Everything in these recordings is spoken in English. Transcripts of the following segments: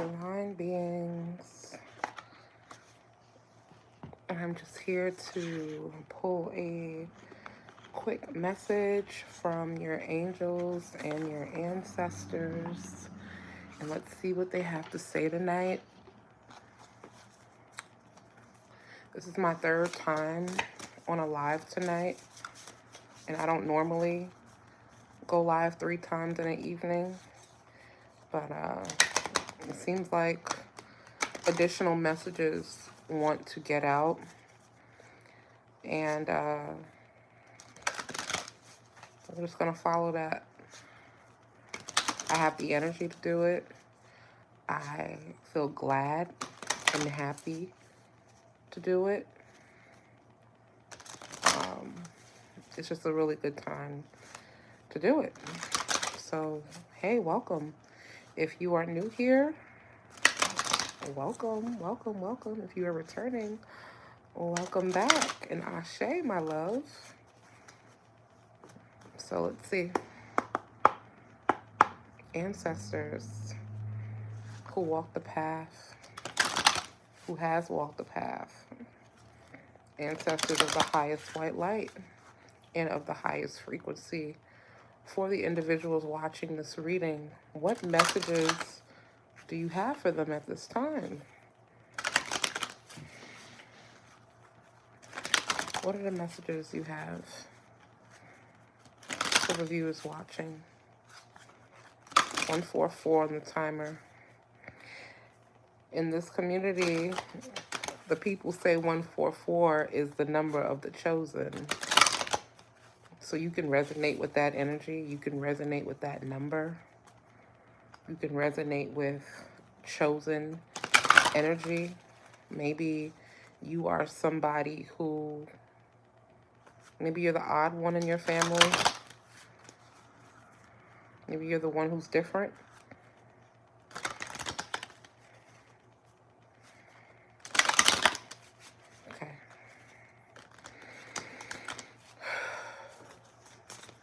Divine beings, I'm just here to pull a quick message from your angels and your ancestors, and let's see what they have to say tonight. This is my third time on a live tonight, and I don't normally go live 3 times in an evening, but it seems like additional messages want to get out, and I'm just gonna follow that. I have the energy to do it. I feel glad and happy to do it. It's just a really good time to do it. So, hey, welcome. If you are new here, welcome, welcome, welcome. If you are returning, welcome back. And Ashe, my love. So let's see. Ancestors who walk the path, who has walked the path. Ancestors of the highest white light and of the highest frequency. For the individuals watching this reading, what messages do you have for them at this time? What are the messages you have for the viewers watching? 144 on the timer. In this community, the people say 144 is the number of the chosen. So you can resonate with that energy. You can resonate with that number. You can resonate with chosen energy. Maybe you are somebody who, maybe you're the odd one in your family. Maybe you're the one who's different. Okay.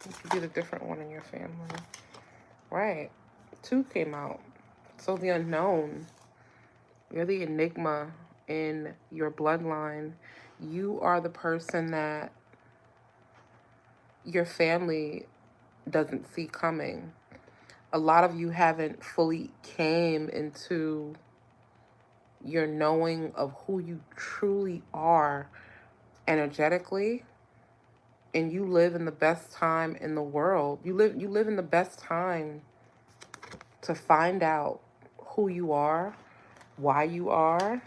You could be the different one in your family. Right. 2 came out. So the unknown. You're the enigma in your bloodline. You are the person that your family doesn't see coming. A lot of you haven't fully came into your knowing of who you truly are energetically, and you live in the best time in the world. You live in the best time to find out who you are, why you are.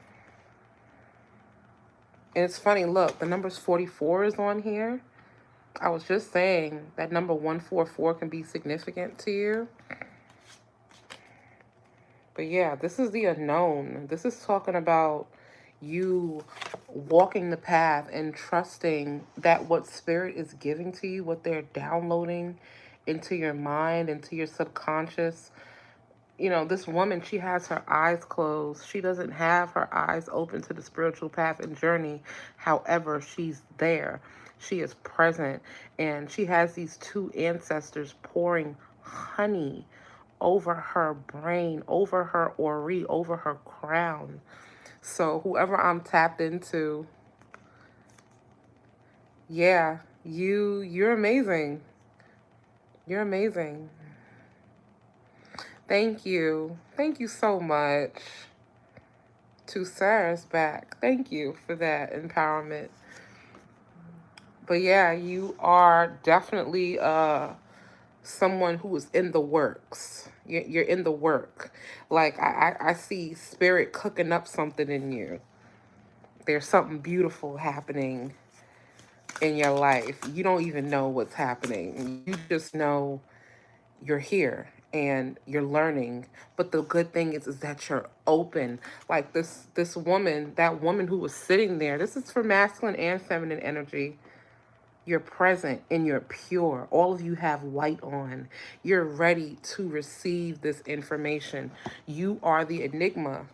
And it's funny, look, the number's 44 is on here. I was just saying that number 144 can be significant to you. But yeah, this is the unknown. This is talking about you walking the path and trusting that what spirit is giving to you, what they're downloading into your mind, into your subconscious. You know, this woman, she has her eyes closed. She doesn't have her eyes open to the spiritual path and journey. However, she's there. She is present. And she has these 2 ancestors pouring honey over her brain, over her ori, over her crown. So whoever I'm tapped into, yeah, you're amazing. You're amazing. Thank you. Thank you so much. To Sarah's back. Thank you for that empowerment. But yeah, you are definitely someone who is in the works. You're in the work. Like I see spirit cooking up something in you. There's something beautiful happening in your life. You don't even know what's happening. You just know you're here and you're learning. But the good thing is that you're open. Like this woman, that woman who was sitting there, this is for masculine and feminine energy. You're present and you're pure. All of you have light on. You're ready to receive this information. You are the enigma.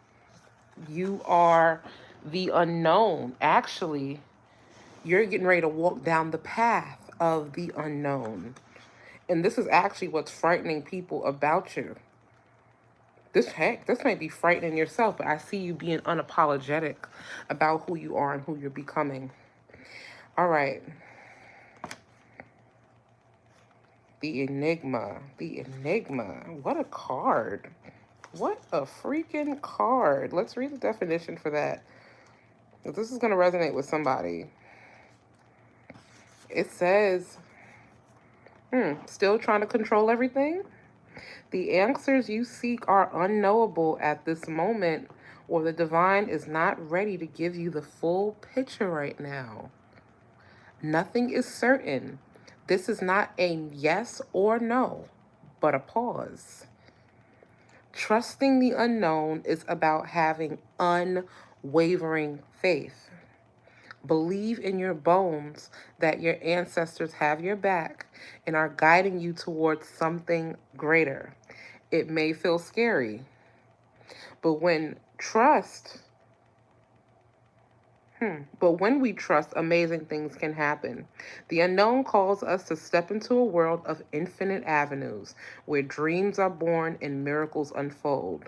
You are the unknown. Actually, you're getting ready to walk down the path of the unknown. And this is actually what's frightening people about you. This might be frightening yourself, but I see you being unapologetic about who you are and who you're becoming. All right. The Enigma. The Enigma. What a card. What a freaking card. Let's read the definition for that. This is going to resonate with somebody. It says, still trying to control everything? The answers you seek are unknowable at this moment, or the divine is not ready to give you the full picture right now. Nothing is certain. This is not a yes or no, but a pause. Trusting the unknown is about having unwavering faith. Believe in your bones that your ancestors have your back and are guiding you towards something greater. It may feel scary, but when we trust, amazing things can happen. The unknown calls us to step into a world of infinite avenues where dreams are born and miracles unfold.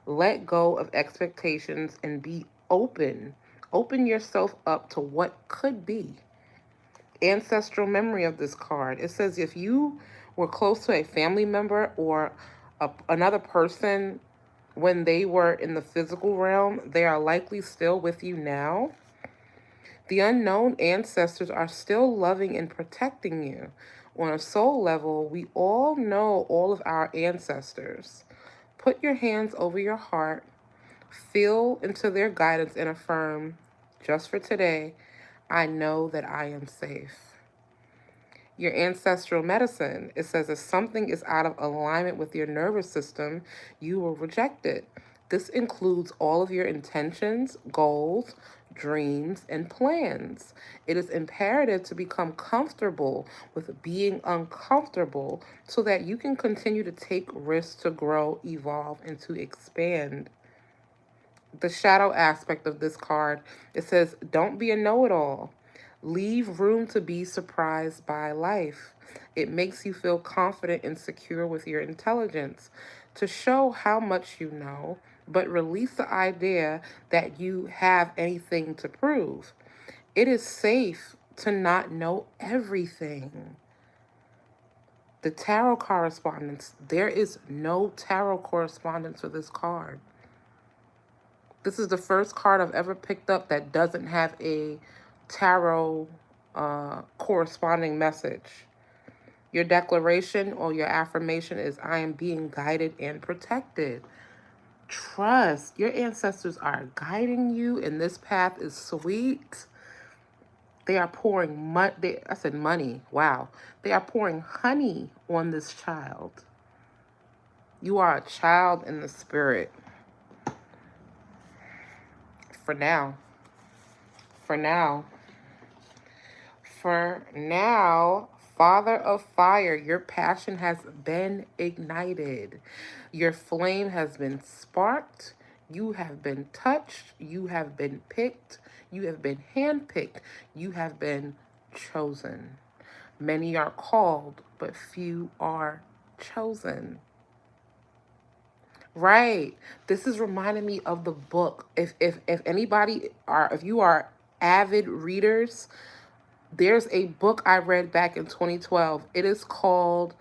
Let go of expectations and be open. Open yourself up to what could be. Ancestral memory of this card. It says if you were close to a family member or another person when they were in the physical realm, they are likely still with you now. The unknown ancestors are still loving and protecting you. On a soul level, we all know all of our ancestors. Put your hands over your heart, feel into their guidance, and affirm, just for today, I know that I am safe. Your ancestral medicine, it says if something is out of alignment with your nervous system, you will reject it. This includes all of your intentions, goals, dreams, and plans. It is imperative to become comfortable with being uncomfortable so that you can continue to take risks to grow, evolve, and to expand. The shadow aspect of this card, it says, don't be a know-it-all. Leave room to be surprised by life. It makes you feel confident and secure with your intelligence to show how much you know, but release the idea that you have anything to prove. It is safe to not know everything. The tarot correspondence, there is no tarot correspondence for this card. This is the first card I've ever picked up that doesn't have a tarot corresponding message. Your declaration or your affirmation is, I am being guided and protected. Trust. Your ancestors are guiding you, and this path is sweet. They are pouring money. Wow. They are pouring honey on this child. You are a child in the spirit. For now. For now. For now, Father of Fire, your passion has been ignited. Your flame has been sparked. You have been touched. You have been picked. You have been handpicked. You have been chosen. Many are called, but few are chosen. Right. This is reminding me of the book. If you are avid readers, there's a book I read back in 2012. It is called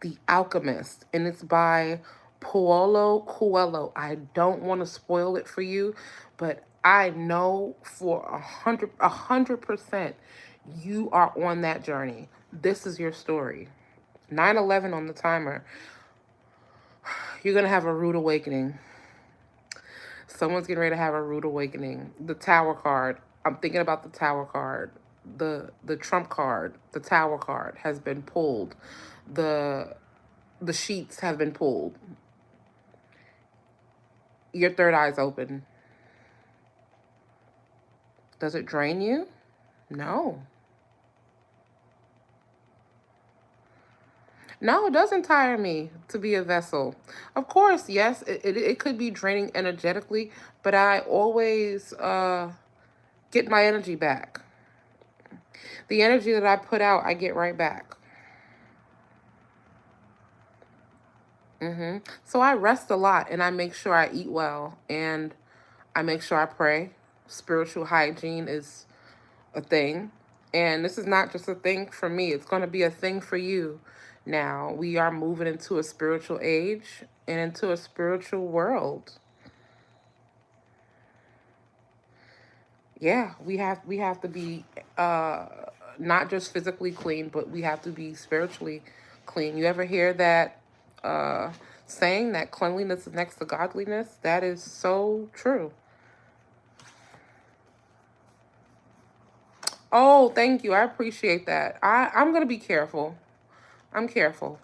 The Alchemist, and it's by Paulo Coelho. I don't want to spoil it for you, but I know for 100% you are on that journey. This is your story. 9/11 on the timer. You're going to have a rude awakening. Someone's getting ready to have a rude awakening. The Tower card. I'm thinking about the Tower card. The Trump card, the Tower card has been pulled. The sheets have been pulled. Your third eye's open. Does it drain you? No. No, it doesn't tire me to be a vessel. Of course, yes, it could be draining energetically, but I always get my energy back. The energy that I put out, I get right back. So I rest a lot, and I make sure I eat well, and I make sure I pray. Spiritual hygiene is a thing. And this is not just a thing for me, it's going to be a thing for you. Now, we are moving into a spiritual age and into a spiritual world. Yeah, we have to be uh not just physically clean, but we have to be spiritually clean. You ever hear that uh saying that cleanliness is next to godliness? That is so true. Oh, thank you. I appreciate that. I'm gonna be careful. I'm careful.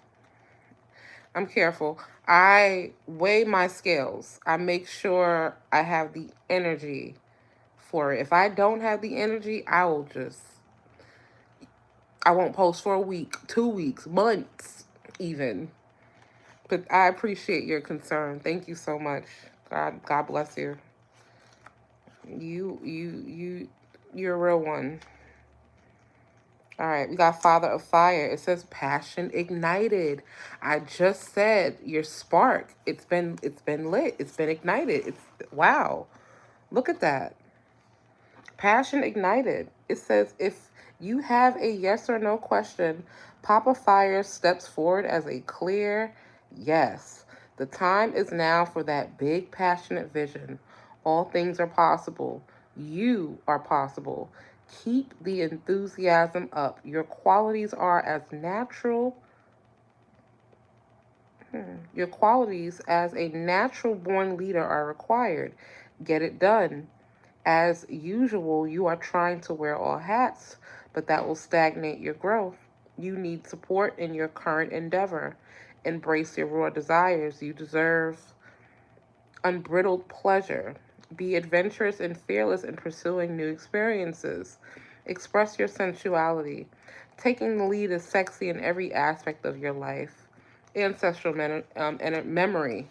I'm careful. I weigh my scales. I make sure I have the energy for it. If I don't have the energy, I won't post for a week, 2 weeks, months, even. But I appreciate your concern. Thank you so much. God bless you. You're a real one. All right, we got Father of Fire. It says passion ignited. I just said your spark. It's been lit. It's been ignited. It's wow. Look at that. Passion ignited. It says if you have a yes or no question, Papa Fire steps forward as a clear yes. The time is now for that big passionate vision. All things are possible. You are possible. Keep the enthusiasm up. Your qualities are as natural. Your qualities as a natural born leader are required. Get it done. As usual, you are trying to wear all hats, but that will stagnate your growth. You need support in your current endeavor. Embrace your raw desires. You deserve unbridled pleasure. Be adventurous and fearless in pursuing new experiences. Express your sensuality. Taking the lead is sexy in every aspect of your life. Memory.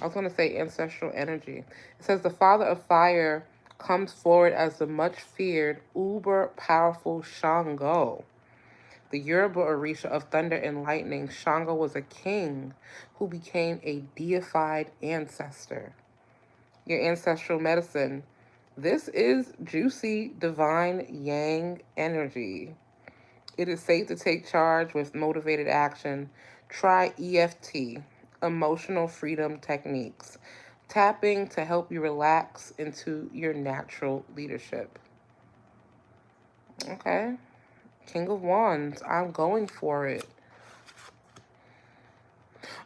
I was going to say ancestral energy. It says the father of fire comes forward as the much feared, uber powerful Shango. The Yoruba Orisha of thunder and lightning, Shango was a king who became a deified ancestor. Your ancestral medicine. This is juicy, divine yang energy. It is safe to take charge with motivated action. Try EFT, emotional freedom techniques, tapping to help you relax into your natural leadership. Okay. King of Wands, I'm going for it.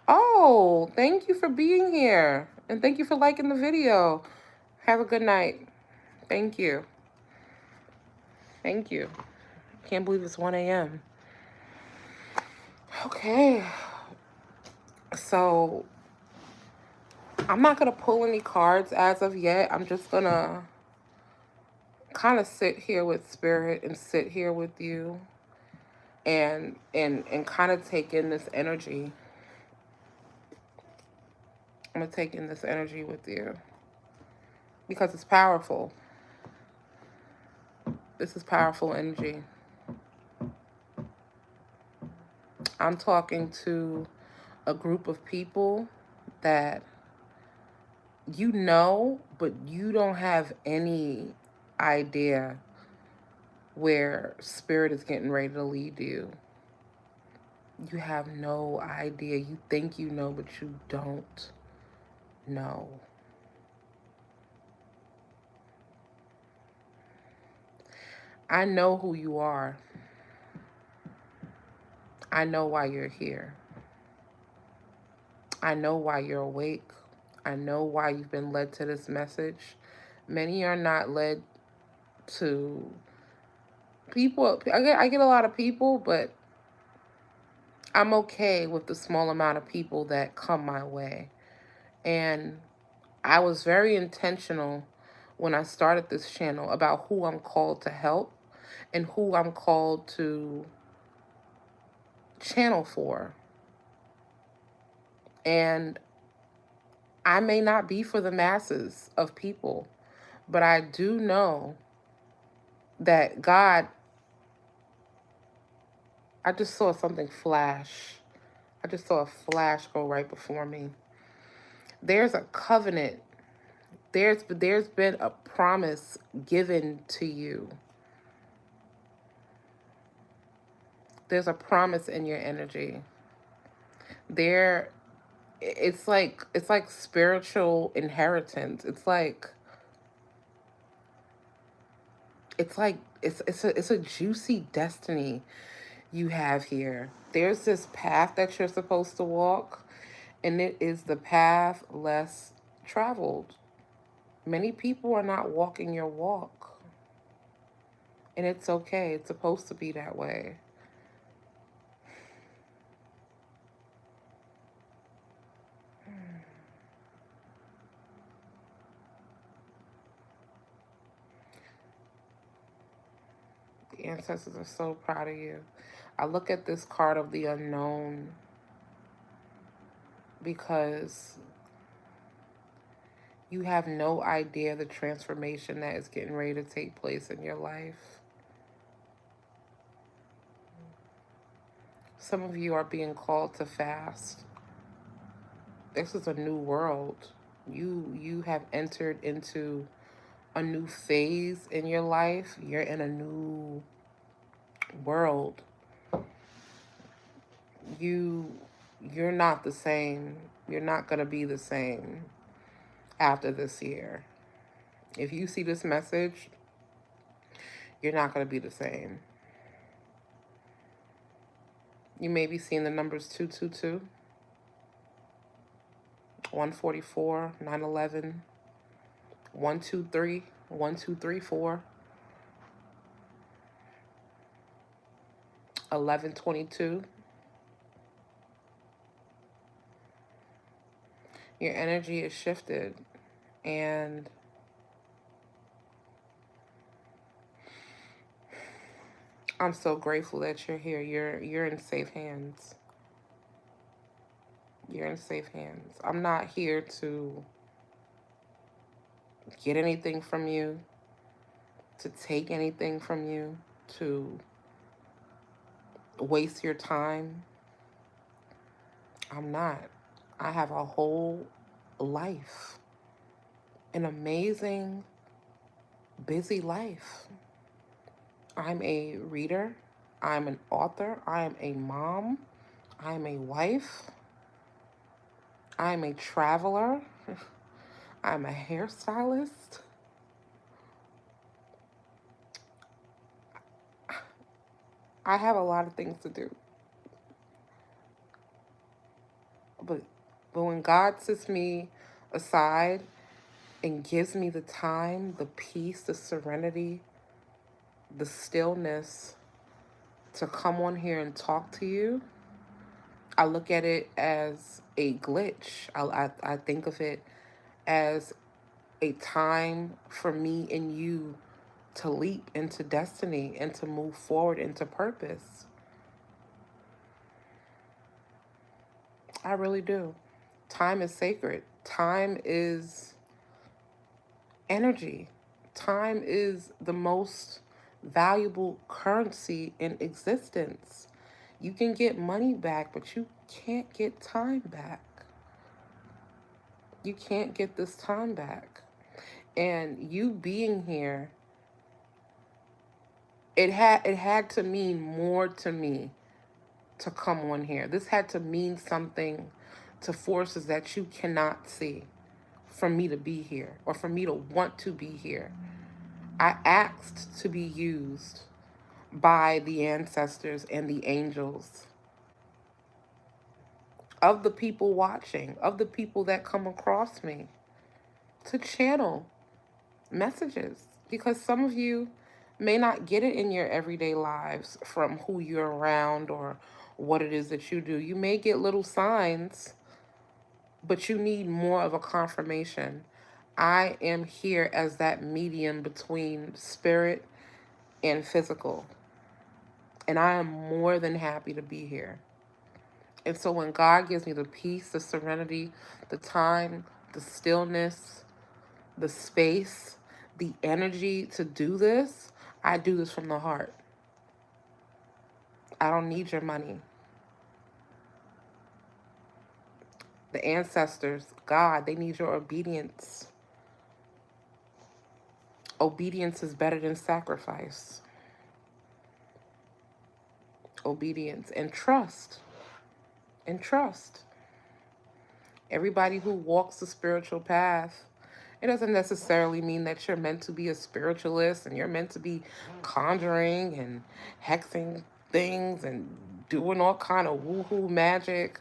Oh, thank you for being here. And thank you for liking the video. Have a good night. Thank you. Thank you. Can't believe it's 1 a.m. Okay. So I'm not going to pull any cards as of yet. I'm just going to kind of sit here with spirit and sit here with you and kind of take in this energy. I'm going to take in this energy with you because it's powerful. This is powerful energy. I'm talking to a group of people that you know, but you don't have any idea where spirit is getting ready to lead you. You have no idea. You think you know, but you don't know. I know who you are. I know why you're here. I know why you're awake. I know why you've been led to this message. Many are not led to people. I get a lot of people, but I'm okay with the small amount of people that come my way. And I was very intentional when I started this channel about who I'm called to help and who I'm called to channel for. And I may not be for the masses of people, but I do know that God, I just saw something flash. I just saw a flash go right before me. There's a covenant. There's been a promise given to you. There's a promise in your energy. There it's like spiritual inheritance. It's a juicy destiny you have here. There's this path that you're supposed to walk, and it is the path less traveled. Many people are not walking your walk, and it's okay. It's supposed to be that way. The ancestors are so proud of you. I look at this card of the unknown because you have no idea the transformation that is getting ready to take place in your life. Some of you are being called to fast. This is a new world. You have entered into a new phase in your life. You're in a new world. You you're not the same. You're not going to be the same after this year. If you see this message, you're not going to be the same. You may be seeing the numbers 222, 144, 911, 123, 1234, 1122. Your energy is shifted, and I'm so grateful that you're here. You're in safe hands. You're in safe hands. I'm not here to get anything from you, to take anything from you, to waste your time. I'm not. I have a whole life, an amazing, busy life. I'm a reader. I'm an author. I am a mom. I am a wife. I am a traveler. I'm a hairstylist. I have a lot of things to do. But when God sets me aside and gives me the time, the peace, the serenity, the stillness to come on here and talk to you, I look at it as a glitch. I think of it as a time for me and you to leap into destiny and to move forward into purpose. I really do. Time is sacred. Time is energy. Time is the most valuable currency in existence. You can get money back, but you can't get time back. You can't get this time back. And you being here, it had to mean more to me to come on here. This had to mean something to forces that you cannot see for me to be here or for me to want to be here. I asked to be used by the ancestors and the angels, of the people watching, of the people that come across me, to channel messages, because some of you may not get it in your everyday lives from who you're around or what it is that you do. You may get little signs, but you need more of a confirmation. I am here as that medium between spirit and physical, and I am more than happy to be here. And so when God gives me the peace, the serenity, the time, the stillness, the space, the energy to do this, I do this from the heart. I don't need your money. the ancestors, God, they need your obedience. Obedience is better than sacrifice. Obedience and trust. And trust. Everybody who walks the spiritual path, it doesn't necessarily mean that you're meant to be a spiritualist and you're meant to be conjuring and hexing things and doing all kind of woohoo magic.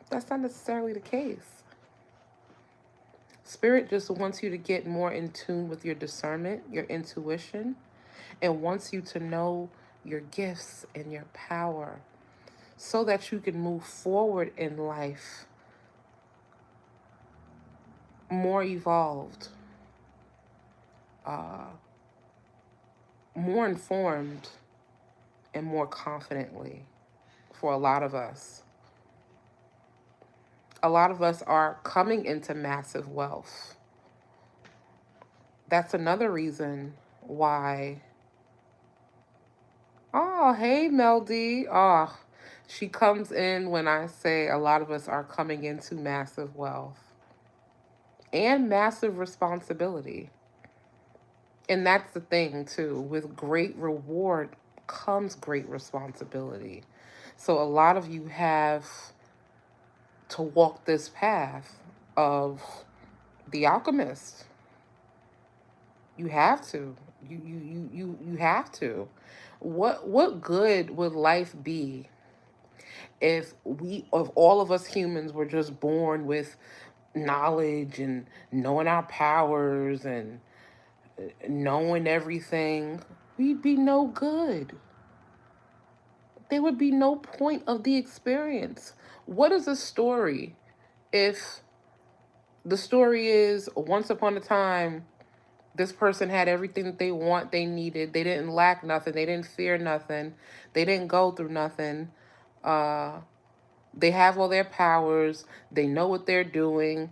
That's not necessarily the case. Spirit just wants you to get more in tune with your discernment, your intuition, and wants you to know your gifts and your power so that you can move forward in life more evolved, uh, more informed, and more confidently for a lot of us. A lot of us are coming into massive wealth. That's another reason why. Oh, hey, Mel D. Oh, she comes in when I say a lot of us are coming into massive wealth and massive responsibility. And that's the thing, too. With great reward comes great responsibility. So a lot of you have to walk this path of the alchemist. You have to. You have to. What good would life be if all of us humans were just born with knowledge and knowing our powers and knowing everything? We'd be no good. There would be no point of the experience. What is a story if the story is once upon a time this person had everything that they want, they needed. They didn't lack nothing. They didn't fear nothing. They didn't go through nothing. Uh, they have all their powers. They know what they're doing.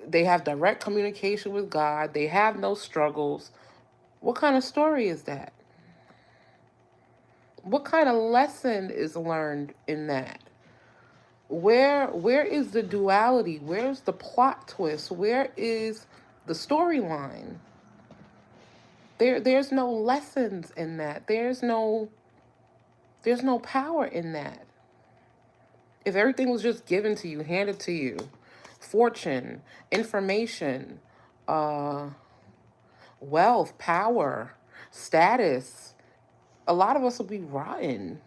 They have direct communication with God. They have no struggles. What kind of story is that? What kind of lesson is learned in that? Where is the duality? Where's the plot twist? Where is the storyline? There's no lessons in that. There's no power in that. If everything was just given to you, handed to you, fortune, information, uh, wealth, power, status, a lot of us would be rotten.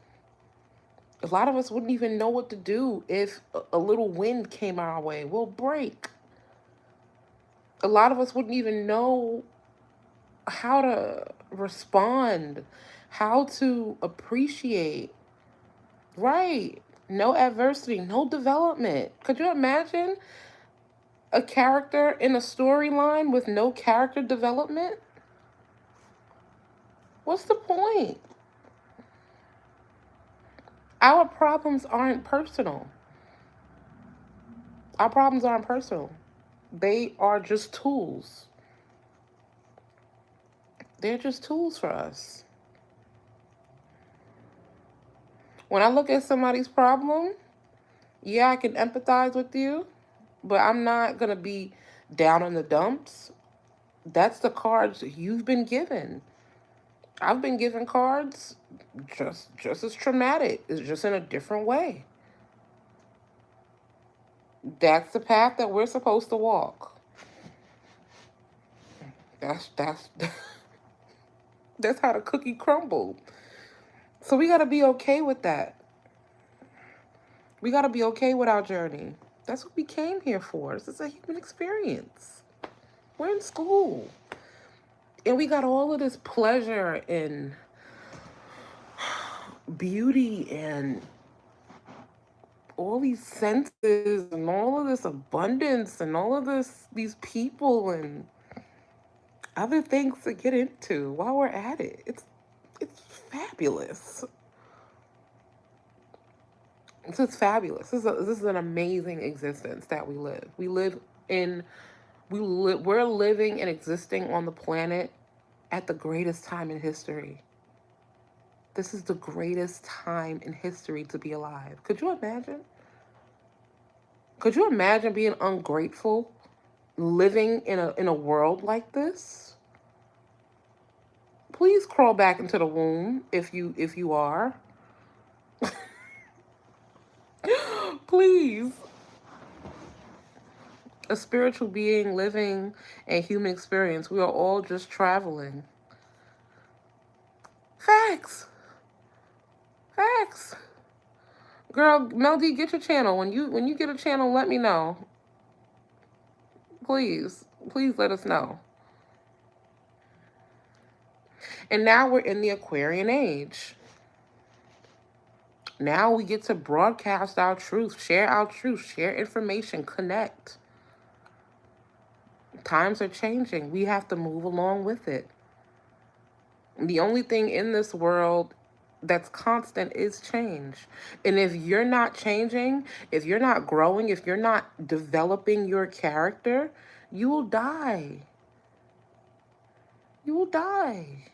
A lot of us wouldn't even know what to do if a little wind came our way. We'll break. A lot of us wouldn't even know how to respond, how to appreciate. Right. No adversity, no development. Could you imagine a character in a storyline with no character development? What's the point? Our problems aren't personal. Our problems aren't personal. They are just tools. They're just tools for us. When I look at somebody's problem, yeah, I can empathize with you, but I'm not going to be down in the dumps. That's the cards you've been given. I've been given cards just as traumatic. It's just in a different way. That's the path that we're supposed to walk. That's that's how the cookie crumbled. So we gotta be okay with that. We gotta be okay with our journey. That's what we came here for. This is a human experience. We're in school. And we got all of this pleasure and beauty and all these senses and all of this abundance and all of these people and other things to get into while we're at it. It's fabulous. It's fabulous. This is an amazing existence that we live. In we're living and existing on the planet at the greatest time in history. This is the greatest time in history to be alive. Could you imagine? Could you imagine being ungrateful, living in a world like this? Please crawl back into the womb if you are. Please. A spiritual being living a human experience. We are all just traveling. Facts. Facts. Girl, Mel D, get your channel. When you get a channel, let me know. Please. Please let us know. And now we're in the Aquarian age. Now we get to broadcast our truth, share information, connect. Times are changing. We have to move along with it. The only thing in this world that's constant is change. And if you're not changing, if you're not growing, if you're not developing your character, you will die. You will die.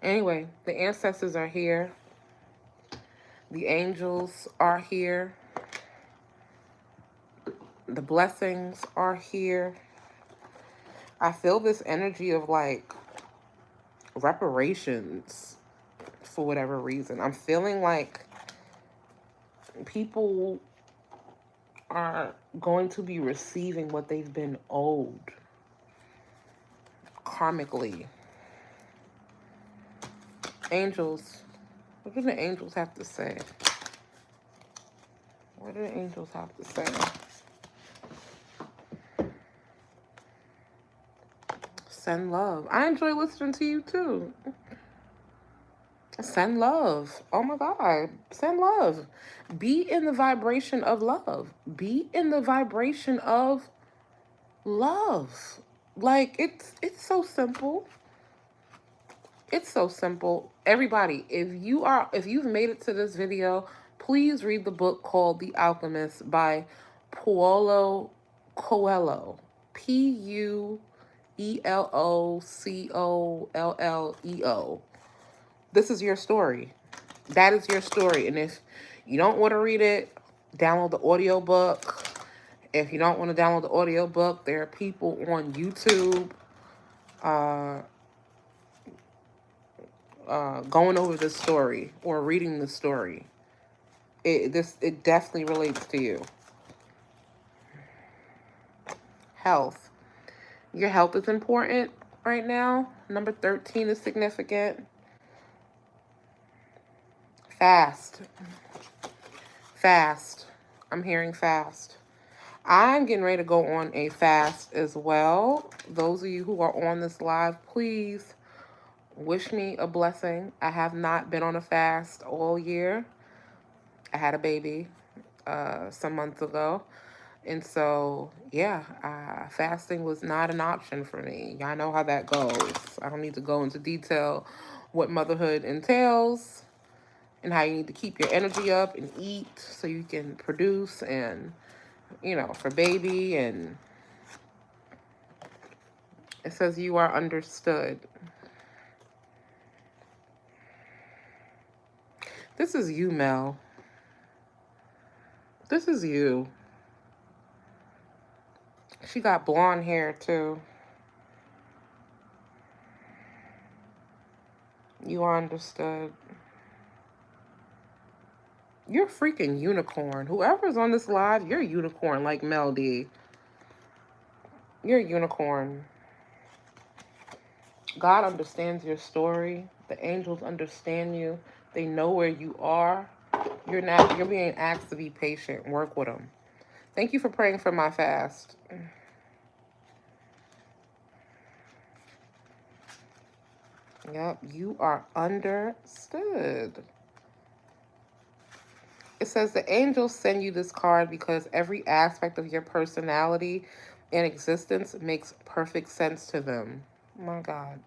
Anyway, the ancestors are here. The angels are here. The blessings are here. I feel this energy of like reparations for whatever reason. I'm feeling like people are going to be receiving what they've been owed karmically. Angels, what do the angels have to say? What do the angels have to say? Send love. I enjoy listening to you too. Send love. Oh my God. Send love. Be in the vibration of love. Be in the vibration of love. Like it's so simple. It's so simple. Everybody, if you've made it to this video, please read the book called The Alchemist by Paulo Coelho. Puellocolleo. This is your story. That is your story. And if you don't want to read it, download the audiobook. If you don't want to download the audiobook, there are people on YouTube going over this story or reading the story. It definitely relates to you. Health. Your health is important right now. Number 13 is significant. Fast. Fast. I'm hearing fast. I'm getting ready to go on a fast as well. Those of you who are on this live, please wish me a blessing. I have not been on a fast all year. I had a baby some months ago. And so, yeah, fasting was not an option for me. Y'all know how that goes. I don't need to go into detail what motherhood entails and how you need to keep your energy up and eat so you can produce and, for baby. And it says you are understood. This is you, Mel. This is you. She got blonde hair, too. You are understood. You're a freaking unicorn. Whoever's on this live, you're a unicorn like Mel D. You're a unicorn. God understands your story. The angels understand you. They know where you are. You're being asked to be patient. Work with them. Thank you for praying for my fast. Yep, you are understood. It says the angels send you this card because every aspect of your personality and existence makes perfect sense to them. Oh my God.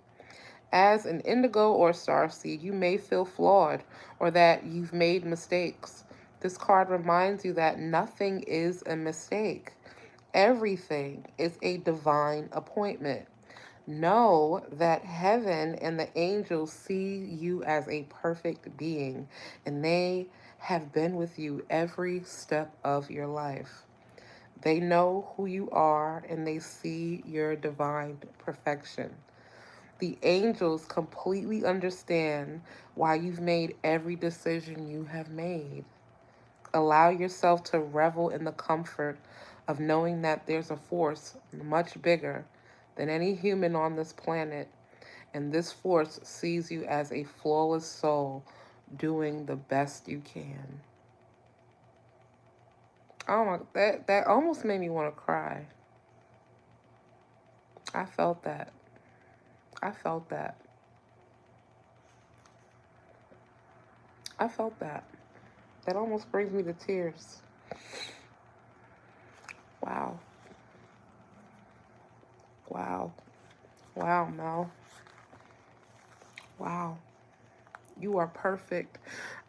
As an indigo or starseed, you may feel flawed or that you've made mistakes. This card reminds you that nothing is a mistake. Everything is a divine appointment. Know that heaven and the angels see you as a perfect being, and they have been with you every step of your life. They know who you are and they see your divine perfection. The angels completely understand why you've made every decision you have made. Allow yourself to revel in the comfort of knowing that there's a force much bigger than any human on this planet, and this force sees you as a flawless soul doing the best you can. Oh my, that almost made me want to cry. I felt that. I felt that. I felt that. That almost brings me to tears. Wow. Wow. Wow, Mel. Wow. You are perfect.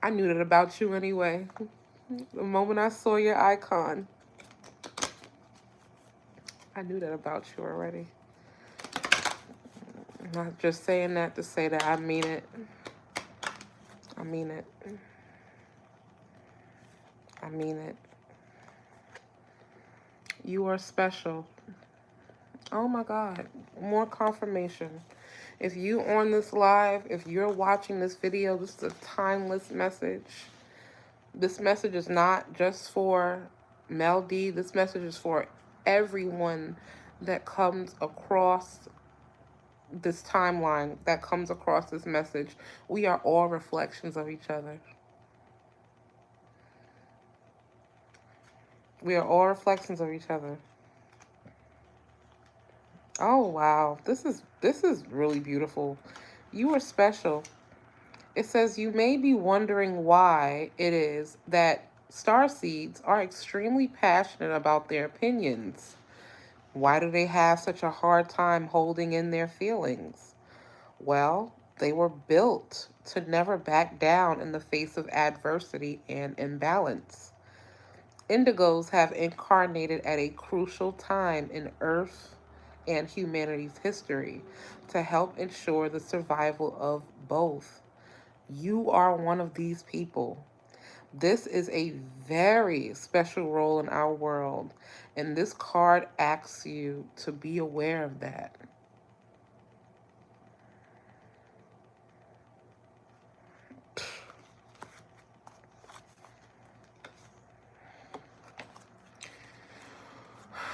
I knew that about you anyway. The moment I saw your icon, I knew that about you already. I'm not just saying that to say that. I mean it. I mean it. I mean it. You are special. Oh my God. More confirmation. If you on this live, if you're watching this video, this is a timeless message. This message is not just for Mel D. This message is for everyone that comes across this timeline, that comes across this message. We are all reflections of each other. We are all reflections of each other. Oh wow, this is really beautiful. You are special. It says you may be wondering why it is that starseeds are extremely passionate about their opinions. Why do they have such a hard time holding in their feelings? Well, they were built to never back down in the face of adversity and imbalance. Indigos have incarnated at a crucial time in Earth and humanity's history to help ensure the survival of both. You are one of these people. This is a very special role in our world, and this card asks you to be aware of that.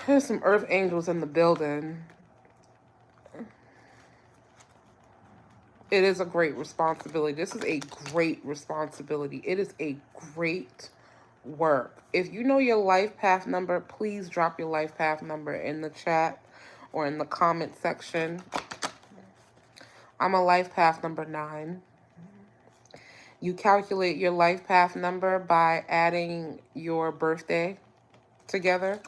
There's some earth angels in the building. It is a great responsibility. This is a great responsibility. It is a great work. If you know your life path number, please drop your life path number in the chat or in the comment section. I'm a life path number 9. You calculate your life path number by adding your birthday together.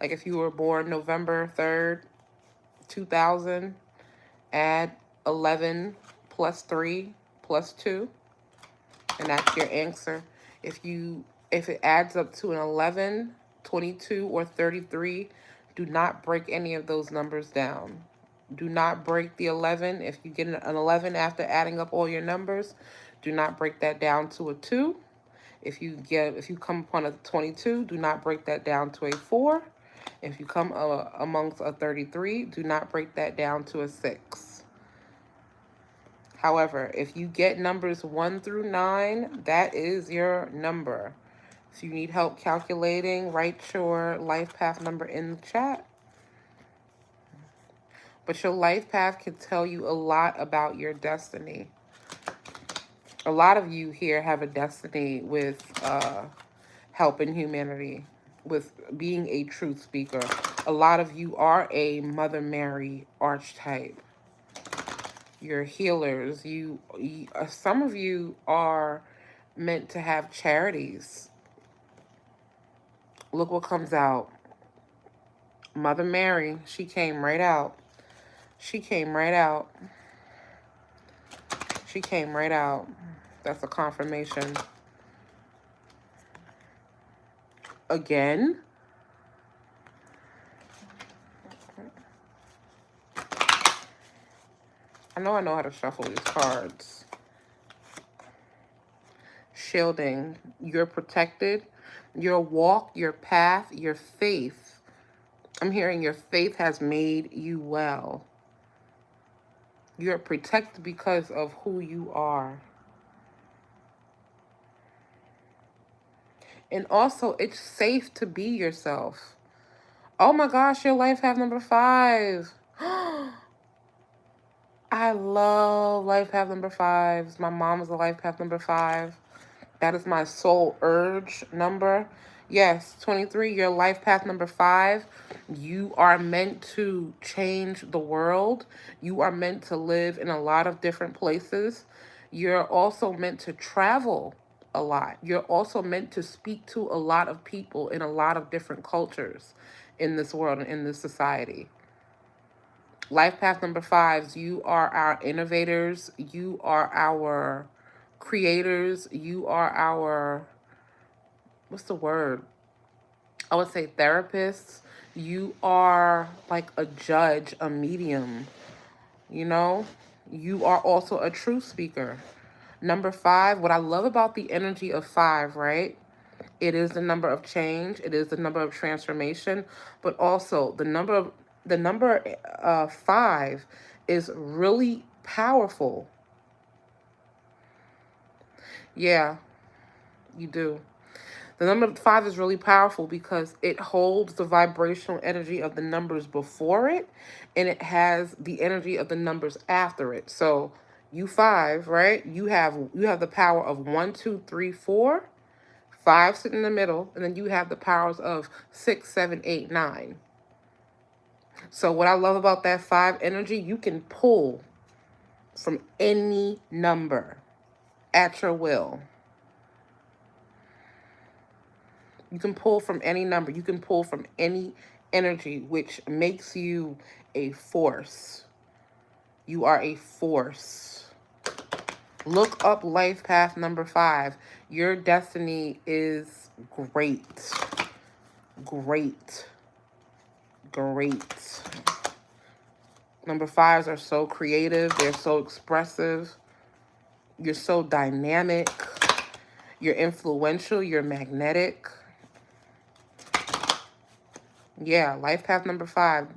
Like if you were born November 3rd, 2000, add 11 plus 3 plus 2, and that's your answer. If it adds up to an 11, 22, or 33, do not break any of those numbers down. Do not break the 11. If you get an 11 after adding up all your numbers, do not break that down to a 2. If you come upon a 22, do not break that down to a 4. If you come amongst a 33, do not break that down to a 6. However, if you get numbers 1 through 9, that is your number. If you need help calculating, write your life path number in the chat. But your life path can tell you a lot about your destiny. A lot of you here have a destiny with helping humanity, with being a truth speaker. A lot of you are a Mother Mary archetype. You're healers. Some of you are meant to have charities. Look what comes out. Mother Mary, she came right out. She came right out. She came right out. That's a confirmation. Again. I know how to shuffle these cards. Shielding. You're protected. Your walk, your path, your faith. I'm hearing your faith has made you well. You're protected because of who you are. And also, it's safe to be yourself. Oh my gosh, your life path number 5. I love life path number 5s. My mom is a life path number 5. That is my soul urge number. Yes, 23, your life path number 5. You are meant to change the world. You are meant to live in a lot of different places. You're also meant to travel a lot. You're also meant to speak to a lot of people in a lot of different cultures in this world and in this society. Life path number 5s, you are our innovators. You are our creators. You are our, what's the word? I would say therapists. You are like a judge, a medium, you know? You are also a truth speaker. Number 5, what I love about the energy of 5, right? It is the number of change. It is the number of transformation, but also the number 5 is really powerful. Yeah, you do. The number 5 is really powerful because it holds the vibrational energy of the numbers before it, and it has the energy of the numbers after it. So you 5, right? You have the power of 1, 2, 3, 4. 5 sit in the middle, and then you have the powers of 6, 7, 8, 9. So what I love about that 5 energy, you can pull from any number at your will. You can pull from any number. You can pull from any energy, which makes you a force. You are a force. Look up life path number 5. Your destiny is great. Great. Great. Number 5s are so creative. They're so expressive. You're so dynamic. You're influential. You're magnetic. Yeah, life path number 5.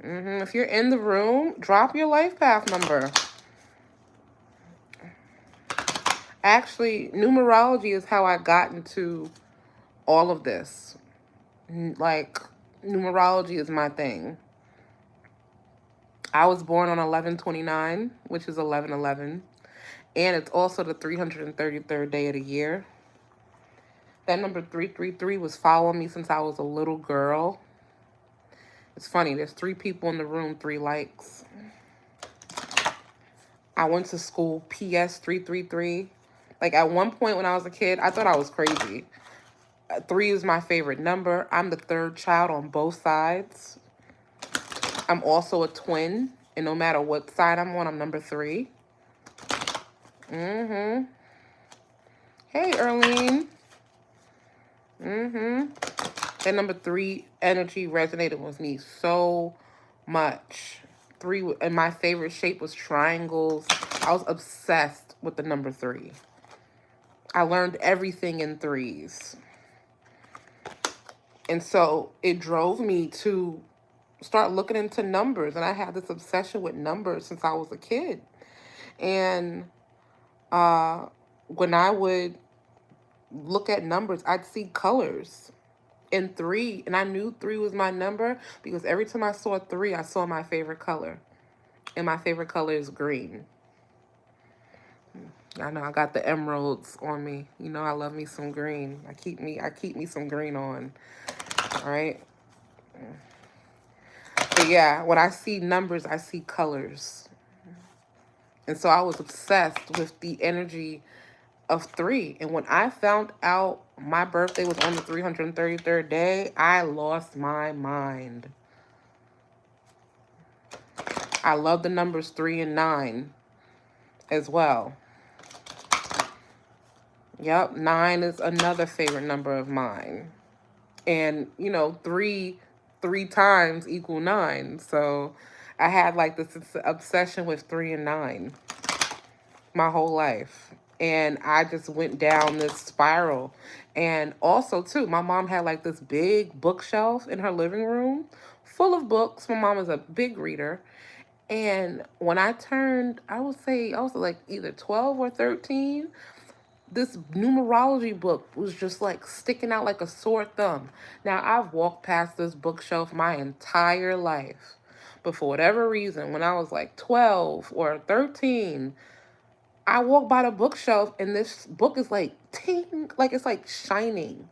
If you're in the room, drop your life path number. Actually, numerology is how I got into all of this. Like, numerology is my thing. I was born on 11/29, which is 11/11. And it's also the 333rd day of the year. That number 333 was following me since I was a little girl. It's funny, there's 3 people in the room, 3 likes. I went to school PS 333. Like, at one point when I was a kid, I thought I was crazy. 3 is my favorite number. I'm the 3rd child on both sides. I'm also a twin, and no matter what side I'm on, I'm number 3. Hey, Erlene. That number 3 energy resonated with me so much. 3, and my favorite shape was triangles. I was obsessed with the number 3. I learned everything in 3s. And so it drove me to start looking into numbers. And I had this obsession with numbers since I was a kid. And when I would look at numbers, I'd see colors in 3. And I knew 3 was my number because every time I saw 3, I saw my favorite color. And my favorite color is green. I know I got the emeralds on me. You know I love me some green. I keep me some green on. All right. But yeah, when I see numbers, I see colors. And so I was obsessed with the energy of 3. And when I found out my birthday was on the 333rd day, I lost my mind. I love the numbers 3 and 9 as well. Yep, 9 is another favorite number of mine. And, you know, 3 times equal 9. So I had like this obsession with 3 and 9 my whole life. And I just went down this spiral. And also, too, my mom had like this big bookshelf in her living room full of books. My mom is a big reader. And when I turned, I would say I was like either 12 or 13, this numerology book was just like sticking out like a sore thumb. Now, I've walked past this bookshelf my entire life. But for whatever reason, when I was like 12 or 13, I walk by the bookshelf and this book is like ting, like it's like shining.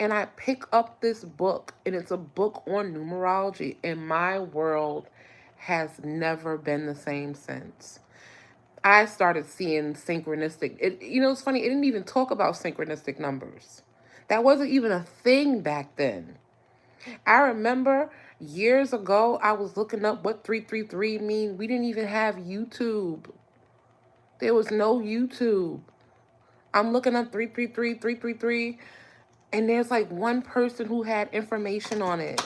And I pick up this book and it's a book on numerology, and my world has never been the same since. I started seeing synchronistic. It's funny, it didn't even talk about synchronistic numbers. That wasn't even a thing back then. I remember years ago, I was looking up what 333 mean. We didn't even have YouTube. There was no YouTube. I'm looking up 333, 333, and there's like one person who had information on it,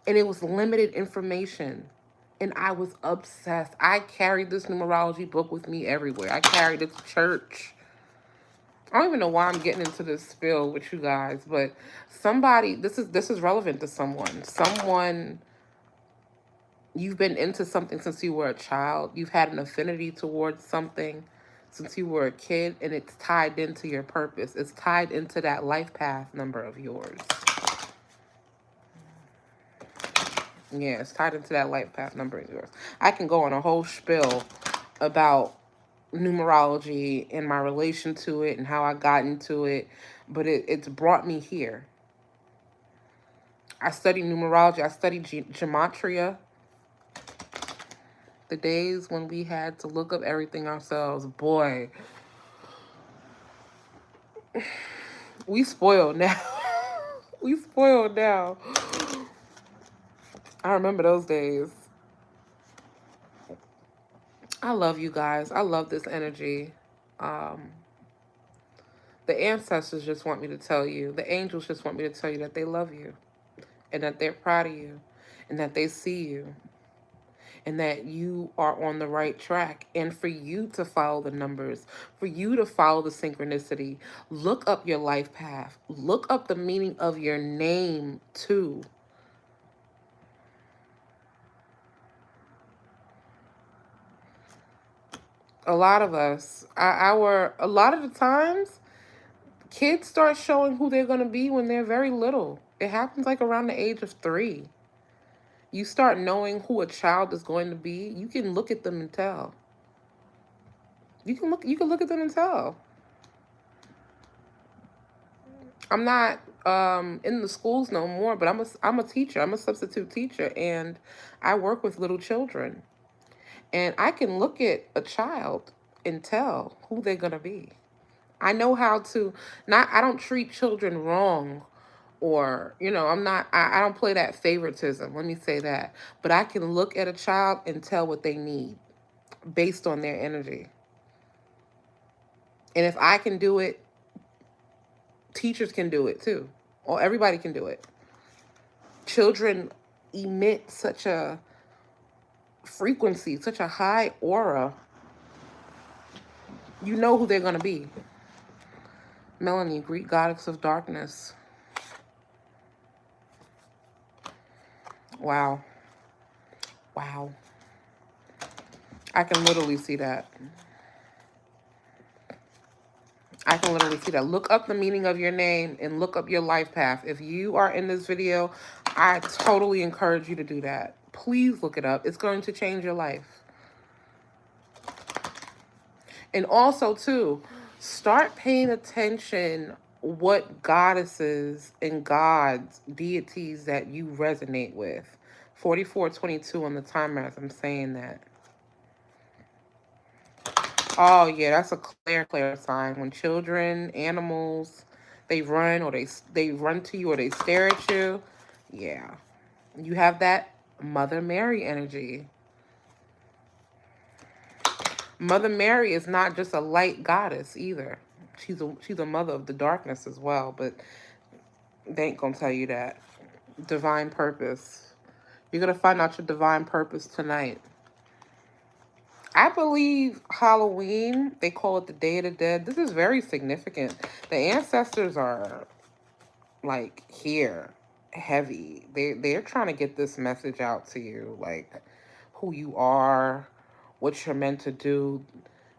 and it was limited information. And I was obsessed. I carried this numerology book with me everywhere. I carried it to church. I don't even know why I'm getting into this spill with you guys, but somebody, this is relevant to someone. Someone, you've been into something since you were a child. You've had an affinity towards something since you were a kid, and it's tied into your purpose. It's tied into that life path number of yours. Yeah, it's tied into that life path number of yours. I can go on a whole spiel about numerology and my relation to it and how I got into it, but it's brought me here. I study numerology. I study gematria. The days when we had to look up everything ourselves, boy, we spoiled now. We spoiled now. I remember those days. I love you guys. I love this energy. Um, the ancestors just want me to tell you, the angels just want me to tell you that they love you and that they're proud of you and that they see you and that you are on the right track. And for you to follow the numbers, for you to follow the synchronicity, look up your life path. Look up the meaning of your name too. A lot of us, a lot of the times, kids start showing who they're going to be when they're very little. It happens like around the age of 3. You start knowing who a child is going to be. You can look at them and tell. You can look at them and tell. I'm not in the schools no more, but I'm a teacher. I'm a substitute teacher, and I work with little children. And I can look at a child and tell who they're going to be. I know how to not I don't treat children wrong, or I don't play that favoritism. Let me say that. But I can look at a child and tell what they need based on their energy. And if I can do it, teachers can do it too. Or everybody can do it. Children emit such a frequency, such a high aura. You know who they're going to be. Melanie, Greek goddess of darkness. Wow. Wow. I can literally see that. I can literally see that. Look up the meaning of your name and look up your life path. If you are in this video, I totally encourage you to do that. Please look it up. It's going to change your life. And also, too, start paying attention what goddesses and gods, deities that you resonate with. 4422 on the timer as I'm saying that. Oh, yeah, that's a clear sign. When children, animals, they run or they run to you or they stare at you. Yeah. You have that Mother Mary energy. Mother Mary is not just a light goddess either. She's a mother of the darkness as well, but they ain't gonna tell you that. Divine purpose. You're going to find out your divine purpose tonight. I believe Halloween, they call it the Day of the Dead. This is very significant. The ancestors are like here, heavy. They're trying to get this message out to you, like who you are, what you're meant to do.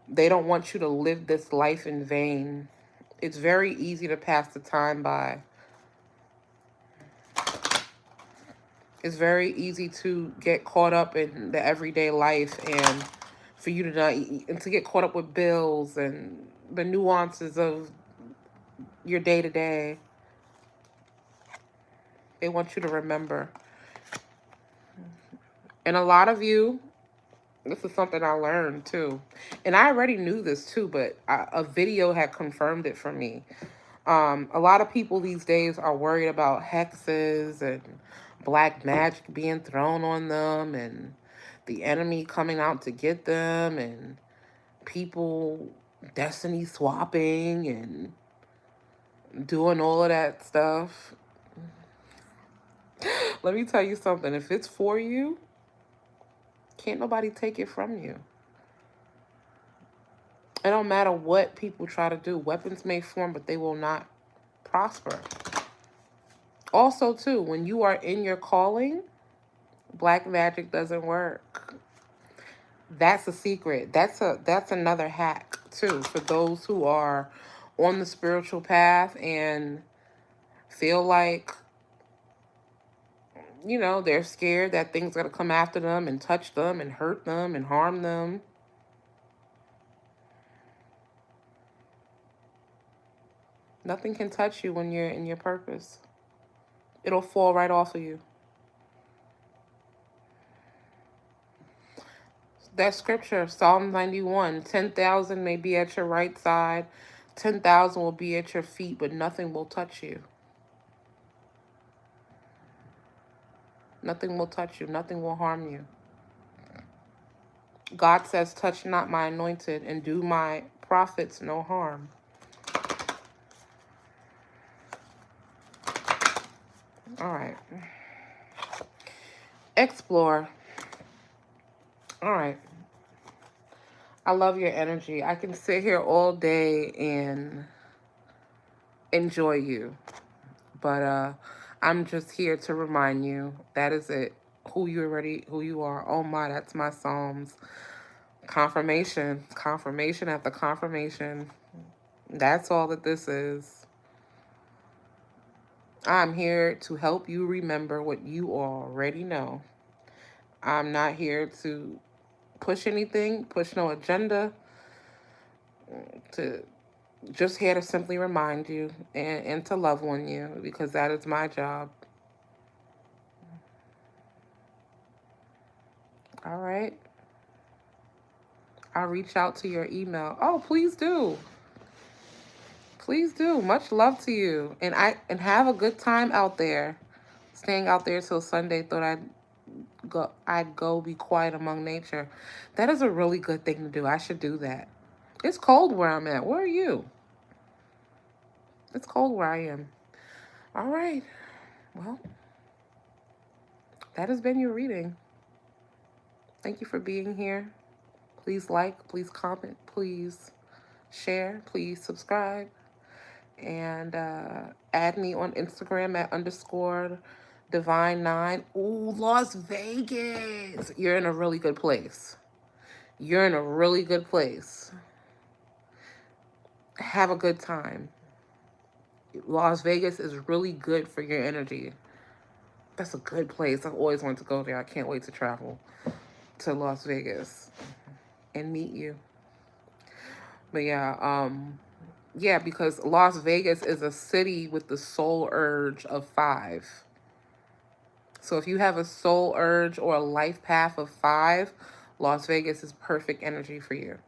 They don't want you to live this life in vain. It's very easy to pass the time by. It's very easy to get caught up in the everyday life and for you to not and to get caught up with bills and the nuances of your day to day. They want you to remember. And a lot of you, this is something I learned too. And I already knew this too, but a video had confirmed it for me. A lot of people these days are worried about hexes and black magic being thrown on them and the enemy coming out to get them and people destiny swapping and doing all of that stuff. Let me tell you something. If it's for you, can't nobody take it from you. It don't matter what people try to do. Weapons may form, but they will not prosper. Also, too, when you are in your calling, black magic doesn't work. That's a secret. That's another hack, too, for those who are on the spiritual path and feel like, they're scared that things are going to come after them and touch them and hurt them and harm them. Nothing can touch you when you're in your purpose. It'll fall right off of you. That scripture, Psalm 91, 10,000 may be at your right side, 10,000 will be at your feet, but nothing will touch you. Nothing will touch you. Nothing will harm you. God says, touch not my anointed and do my prophets no harm. All right. Explore. All right. I love your energy. I can sit here all day and enjoy you. But I'm just here to remind you that is it. Who you are. Oh my, that's my Psalms. Confirmation after confirmation. That's all that this is. I'm here to help you remember what you already know. I'm not here to push anything, push no agenda, to just here to simply remind you and to love on you, because that is my job. All right. I'll reach out to your email. Oh, please do. Please do. Much love to you. And have a good time out there. Staying out there till Sunday. Thought I'd go be quiet among nature. That is a really good thing to do. I should do that. It's cold where I'm at. Where are you? It's cold where I am. All right. Well, that has been your reading. Thank you for being here. Please like, please comment, please share, please subscribe. And add me on Instagram at _divine9. Ooh, Las Vegas. You're in a really good place. You're in a really good place. Have a good time. Las Vegas is really good for your energy. That's a good place. I've always wanted to go there. I can't wait to travel to Las Vegas and meet you. But yeah, because Las Vegas is a city with the soul urge of 5. So if you have a soul urge or a life path of 5, Las Vegas is perfect energy for you.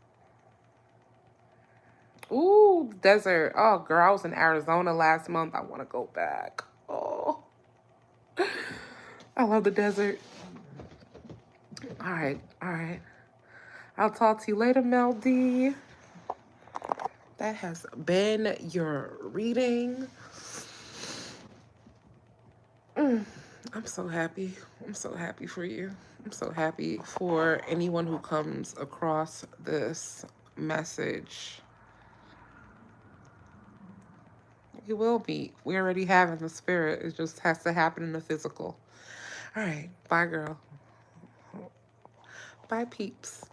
Ooh, desert. Oh, girl, I was in Arizona last month. I want to go back. Oh, I love the desert. All right. I'll talk to you later, Mel D. That has been your reading. I'm so happy. I'm so happy for you. I'm so happy for anyone who comes across this message. You will meet. We already have in the spirit. It just has to happen in the physical. All right. Bye, girl. Bye, peeps.